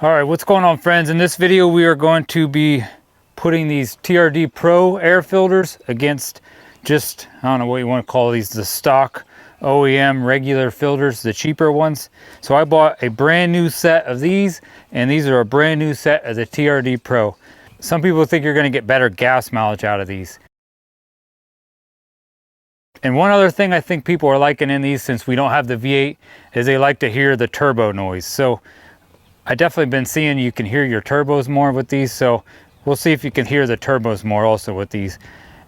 All right, what's going on, friends? In this video, we are going to be putting these TRD Pro air filters against just, I don't know what you want to call these, the stock OEM regular filters, the cheaper ones. So I bought a brand new set of these, and these are a brand new set of the TRD Pro. Some people think you're going to get better gas mileage out of these. And one other thing I think people are liking in these, since we don't have the V8, is they like to hear the turbo noise. So I definitely been seeing you can hear your turbos more with these, so we'll see if you can hear the turbos more also with these.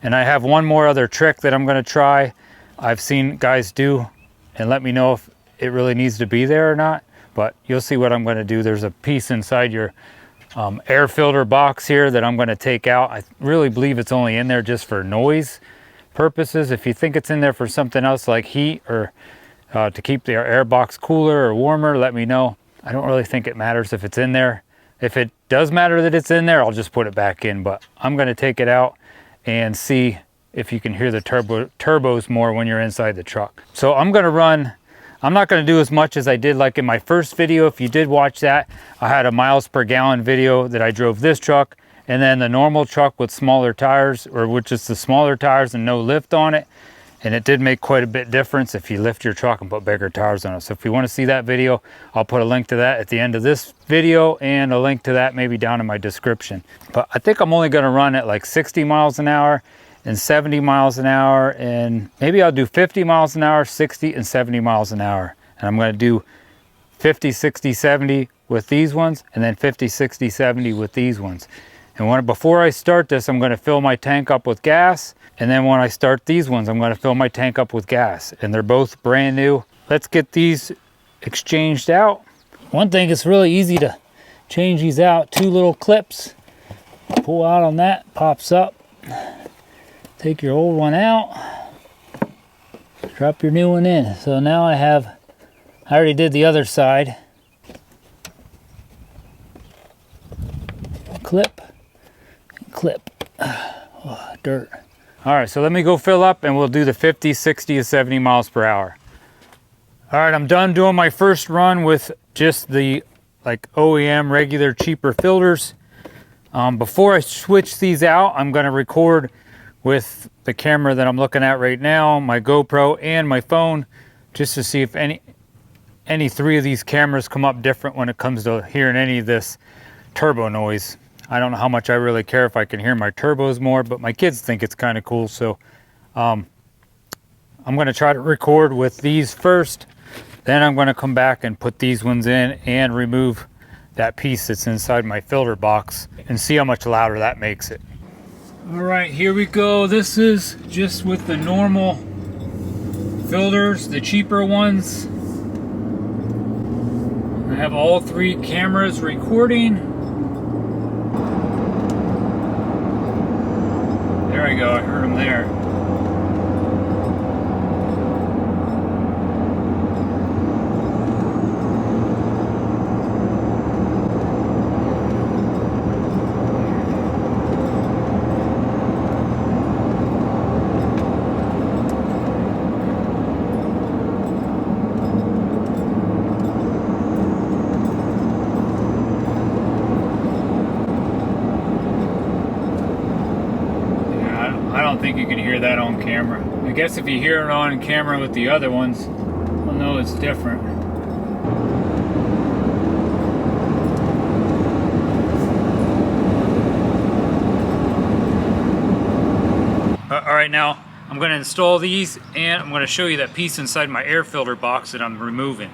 And I have one more other trick that I'm going to try. I've seen guys do, and let me know if it really needs to be there or not, but you'll see what I'm going to do. There's a piece inside your air filter box here that I'm going to take out. I really believe it's only in there just for noise purposes. If you think it's in there for something else like heat or to keep the air box cooler or warmer, let me know. I don't really think it matters if it's in there. If it does matter that it's in there, I'll just put it back in, but I'm going to take it out and see if you can hear the turbos more when you're inside the truck. So I'm going to run, I'm not going to do as much as I did like in my first video. If you did watch that, I had a miles per gallon video that I drove this truck, and then the normal truck with smaller tires, or with just the smaller tires and no lift on it. And it did make quite a bit difference if you lift your truck and put bigger tires on it. So if you want to see that video, I'll put a link to that at the end of this video, and a link to that maybe down in my description. But I think I'm only going to run at like 60 miles an hour and 70 miles an hour, and maybe I'll do 50 miles an hour, 60 and 70 miles an hour. And I'm going to do 50, 60, 70 with these ones, and then 50, 60, 70 with these ones. And before I start this, I'm going to fill my tank up with gas. And then when I start these ones, I'm going to fill my tank up with gas. And they're both brand new. Let's get these exchanged out. One thing, it's really easy to change these out. Two little clips. Pull out on that, pops up. Take your old one out. Drop your new one in. So now I already did the other side. Clip. Clip. Oh, dirt. All right, so let me go fill up and we'll do the 50, 60, and 70 miles per hour. All right, I'm done doing my first run with just the like OEM regular cheaper filters. Before I switch these out, I'm gonna record with the camera that I'm looking at right now, my GoPro and my phone, just to see if any three of these cameras come up different when it comes to hearing any of this turbo noise. I don't know how much I really care if I can hear my turbos more, but my kids think it's kind of cool. So I'm going to try to record with these first. Then I'm going to come back and put these ones in and remove that piece that's inside my filter box and see how much louder that makes it. All right, here we go. This is just with the normal filters, the cheaper ones. I have all three cameras recording. There we go, I heard him there. I don't think you can hear that on camera. I guess if you hear it on camera with the other ones, we'll know it's different. All right, now I'm going to install these, and I'm going to show you that piece inside my air filter box that I'm removing.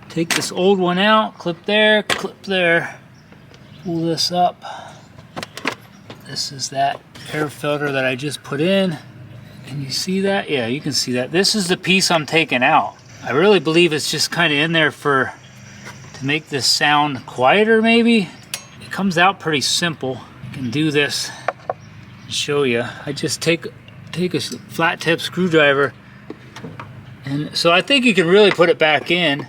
Take this old one out, clip there, pull this up. This is that air filter that I just put in. Can you see that? Yeah, you can see that. This is the piece I'm taking out. I really believe it's just kind of in there to make this sound quieter, maybe. It comes out pretty simple. I can do this and show you. I just take a flat tip screwdriver, and so I think you can really put it back in.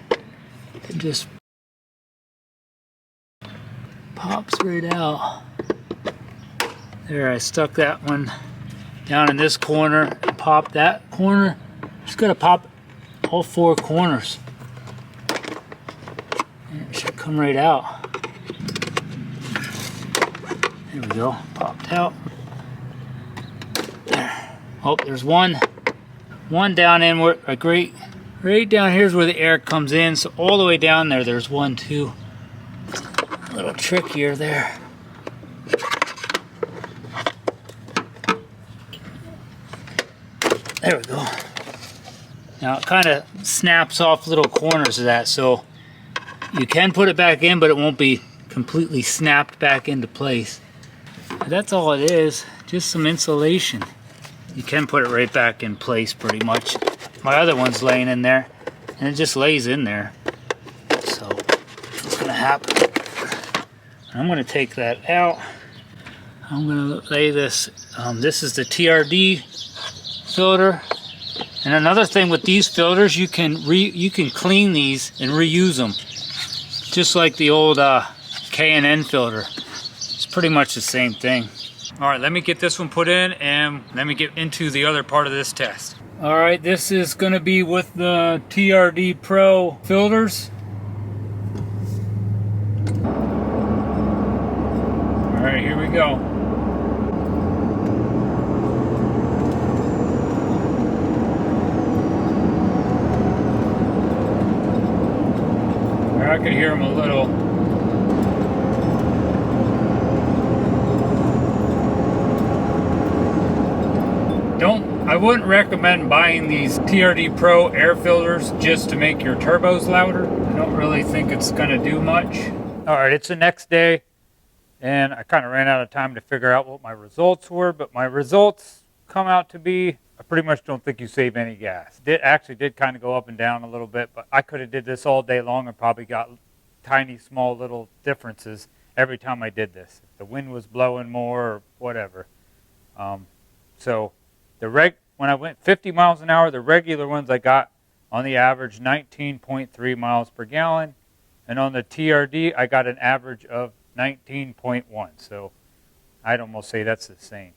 It just pops right out. There, I stuck that one down in this corner and pop that corner. Just gotta pop all four corners. And it should come right out. Here we go, popped out. There. Oh, there's one down in where, right down here's where the air comes in. So all the way down there, there's one too. A little trickier there. There we go. Now it kind of snaps off little corners of that, so you can put it back in, but it won't be completely snapped back into place. But that's all it is, just some insulation. You can put it right back in place pretty much. My other one's laying in there, and it just lays in there. So what's going to happen? I'm going to take that out. I'm going to lay this. This is the TRD filter. And another thing with these filters, you can clean these and reuse them, just like the old K&N filter. It's pretty much the same thing. All right, let me get this one put in and let me get into the other part of this test. All right, this is going to be with the TRD Pro filters. All right, here we go. I could hear them a little. I wouldn't recommend buying these TRD Pro air filters just to make your turbos louder. I don't really think it's going to do much. All right, it's the next day, and I kind of ran out of time to figure out what my results were, but my results come out to be, I pretty much don't think you save any gas. It actually did kind of go up and down a little bit, but I could have did this all day long and probably got tiny, small little differences every time I did this. If the wind was blowing more or whatever. So when I went 50 miles an hour, the regular ones I got on the average 19.3 miles per gallon. And on the TRD, I got an average of 19.1. So I'd almost say that's the same.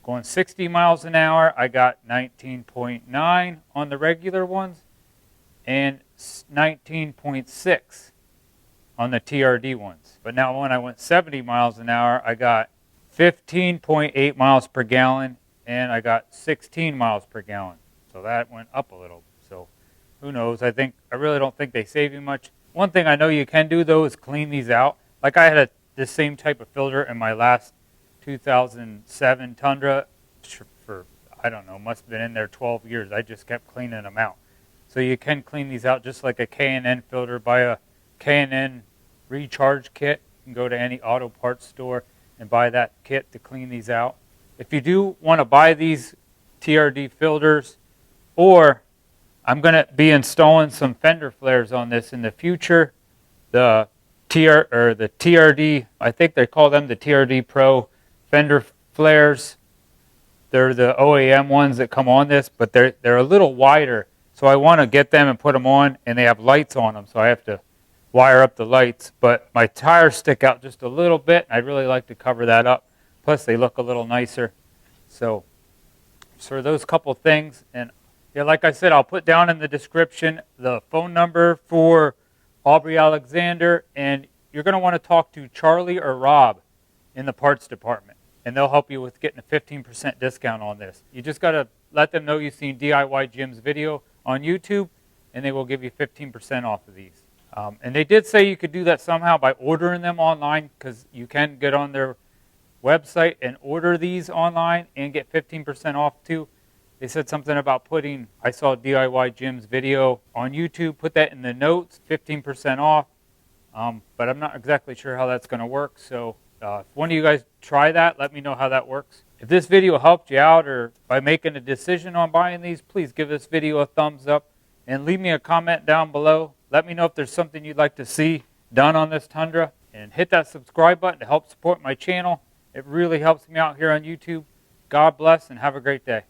Going 60 miles an hour, I got 19.9 on the regular ones and 19.6 on the TRD ones. But now when I went 70 miles an hour, I got 15.8 miles per gallon and I got 16 miles per gallon. So that went up a little. So who knows? I really don't think they save you much. One thing I know you can do though is clean these out. Like I had this same type of filter in my last 2007 Tundra for, I don't know, must have been in there 12 years. I just kept cleaning them out. So you can clean these out just like a K&N filter. Buy a K&N recharge kit. You can go to any auto parts store and buy that kit to clean these out. If you do want to buy these TRD filters, or I'm going to be installing some fender flares on this in the future, the TRD, I think they call them the TRD Pro fender flares. They're the OEM ones that come on this, but they're a little wider. So I want to get them and put them on, and they have lights on them, so I have to wire up the lights. But my tires stick out just a little bit. I'd really like to cover that up. Plus, they look a little nicer. So for those couple things, and yeah, like I said, I'll put down in the description the phone number for Aubry Alexander, and you're going to want to talk to Charlie or Rob in the parts department, and they'll help you with getting a 15% discount on this. You just got to let them know you've seen DIY Jim's video on YouTube, and they will give you 15% off of these. And they did say you could do that somehow by ordering them online, because you can get on their website and order these online and get 15% off too. They said something about I saw DIY Jim's video on YouTube, put that in the notes, 15% off. But I'm not exactly sure how that's going to work. So if one of you guys try that, let me know how that works. If this video helped you out or by making a decision on buying these, please give this video a thumbs up and leave me a comment down below. Let me know if there's something you'd like to see done on this Tundra, and hit that subscribe button to help support my channel. It really helps me out here on YouTube. God bless and have a great day.